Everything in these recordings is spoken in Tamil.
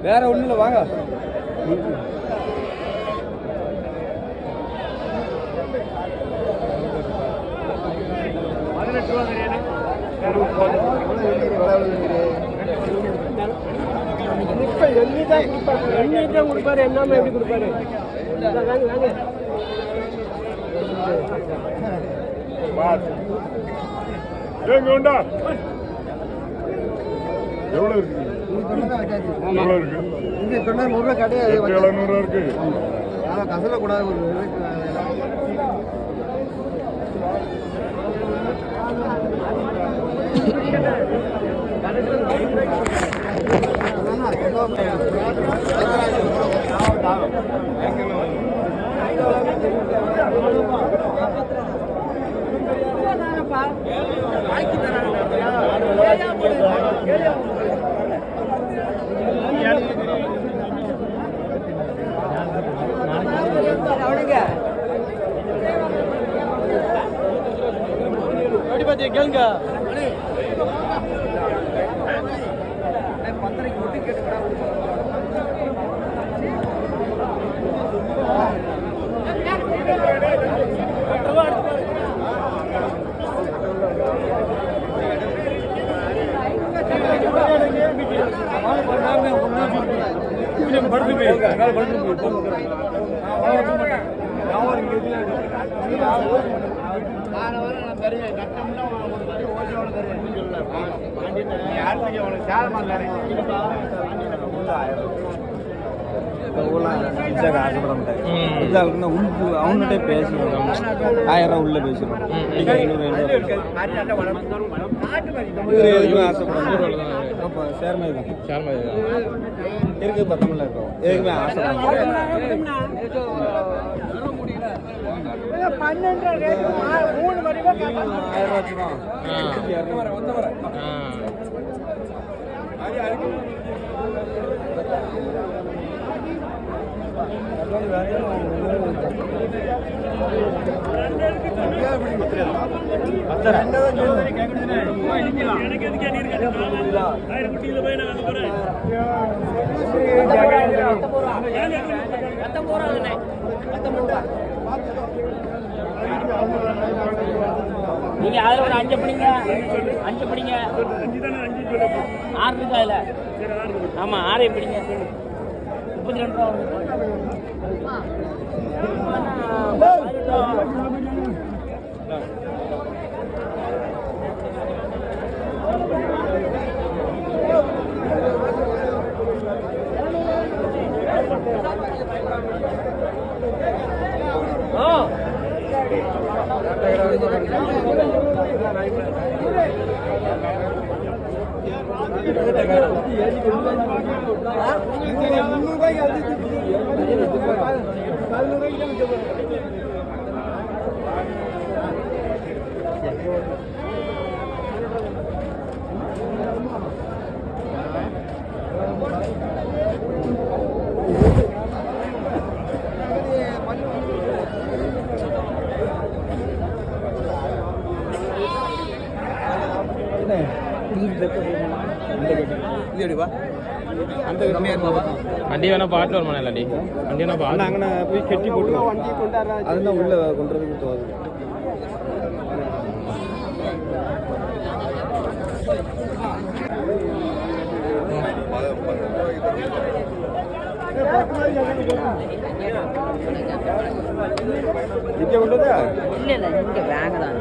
வேற ஒன்றும் இல்லை வாங்க. கொடுப்பாரு என்ன எப்படி கொடுப்பாரு எவ்வளவு இருக்கு? இங்க சொன்னா 100 ரூபாய் கிடையாது, 700 இருக்கு. கசல கூடாது. கேளுங்க ஆசைப்பட மாட்டாங்க. அவன்கிட்ட பேசுவோம், 1000 ரூபா உள்ள பேசுவோம். சேர்மை தான் இருக்கு, 19 இருக்கும். எதுக்குமே ஆசை 12 மணி 1000 ரூபா நீங்க அதுல ஒரு 5 படிங்க 6 இருக்கா அதுல? ஆமா 6 படிங்க. 32 ரூபா வண்டி வேணா பாட்டு வருமானம் இல்லாடி வண்டி வேணா பாட்டு அங்கே போய் கெட்டி போட்டுருவோம். வண்டி கொண்டாடுறா அதுதான் உள்ள கொண்டுறதுக்கு தோது. இங்கே உள்ளதா இல்லை இல்லை இங்கே பேங்க் தான்.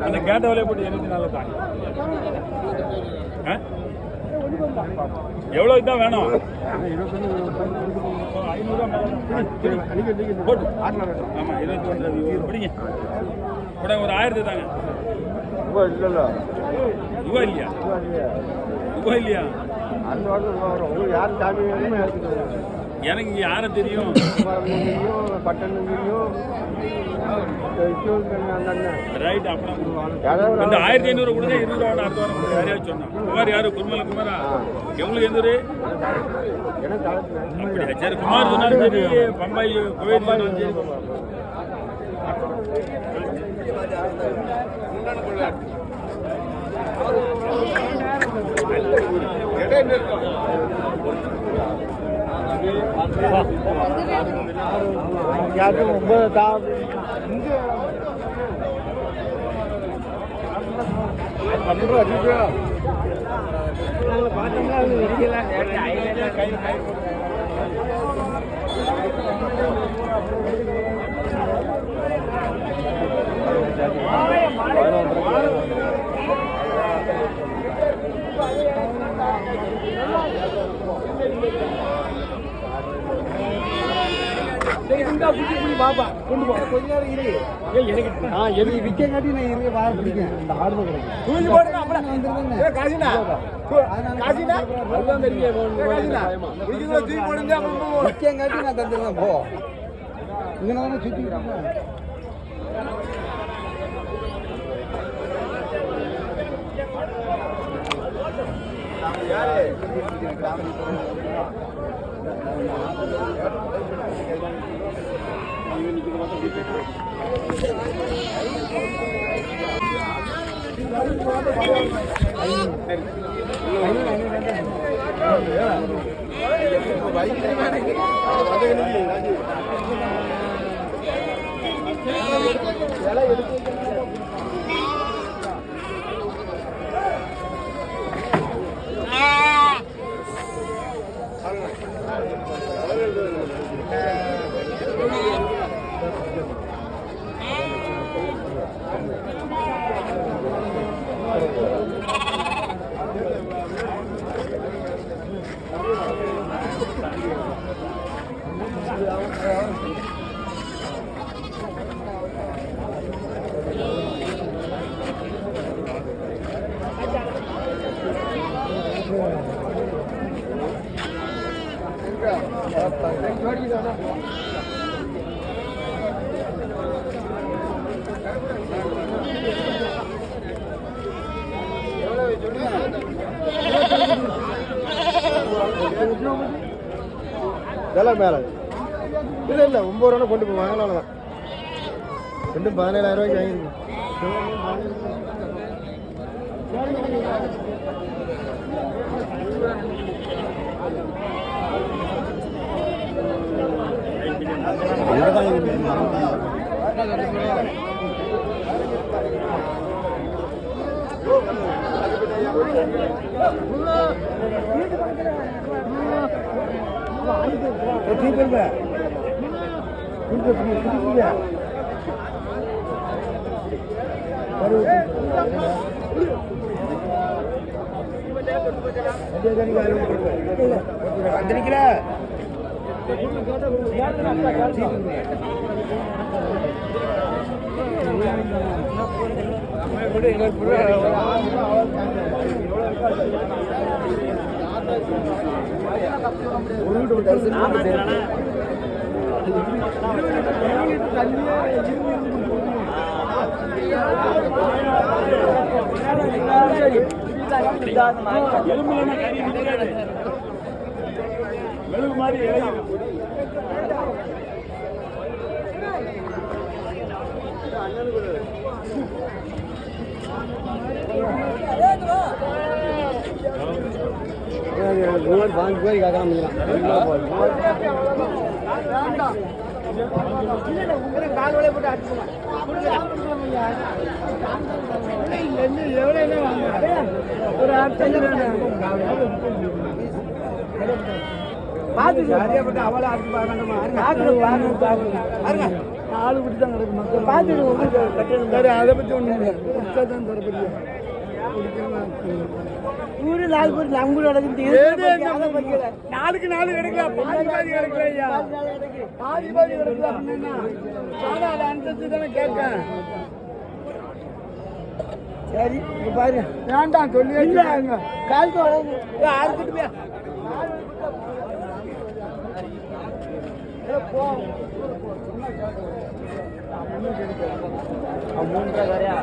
அந்த கேட்ட வேலையை போட்டு 24 தாண்டி எவ்வளோக்கு தான் வேணும்? போட்டு ஆமாம் 21 பிடிங்க கூட ஒரு 1000 தாங்க. ரூபா இல்லையா? ரூபா இல்லையா? எனக்கு இங்கே யாரை தெரியும்? ரைட். அப்புறம் இந்த 1500 கொடுங்க. 20 ரூபா அடுத்த வாரம் கொடுங்க. யாரையாவது சொன்னா குமார் யாரு? குருமல குமாரா? எங்களுக்கு எந்த ஊரு? அப்படியா? சரி குமார் சொன்னாலும் சரி, பம்பாய் கோவில் சொன்னாலும் சரி. பாப்பா கொண்டு போ. கொஞ்ச நேரம் இரு. எனக்கு விக்க காட்டி நான் இரு வார பிடிக்கேன். இந்த ஆடு தான் கிடைக்கும். தூக்கி போடுங்க. அப்புறம் வந்துருங்க. ஏ காசினா. காசினா. அதுதான் தெரியும். காசினா. விக்கில தூக்கி போடுங்க. அப்புறம் விக்க காட்டி நான் தந்துறேன் போ. இங்க நான் சுத்தி இருக்கேன். யாரே? இதெல்லாம் மேலே இல்லை இல்லை 9 ரூபா கொண்டு போய் வாங்கலாம் தான். ரெண்டும் 17,000 ரூபாய்க்கு வாங்கிருக்கோம். ठीक है मैं ஆளு விட்டு தான் கிடக்கு மக்கள் பார்த்துட்டு அதை பற்றி ஒன்றும் இல்லை தரப்படியா ஊரு 4 பேர் நம்ம நடக்குது நாளுக்கு நாலு கிடைக்கல பாதி பாதி கிடைக்கல ஐயா பாதி பாதி கிடைக்கல அப்படின்னா சாதா அதை அனுசரிச்சு தானே கேட்கேன் சரி இங்க பாரு வேண்டாம் சொல்லி வச்சுருக்காங்க காலுக்கு வளருங்க அறுத்துட்டு போய் போ 3.5 வரையா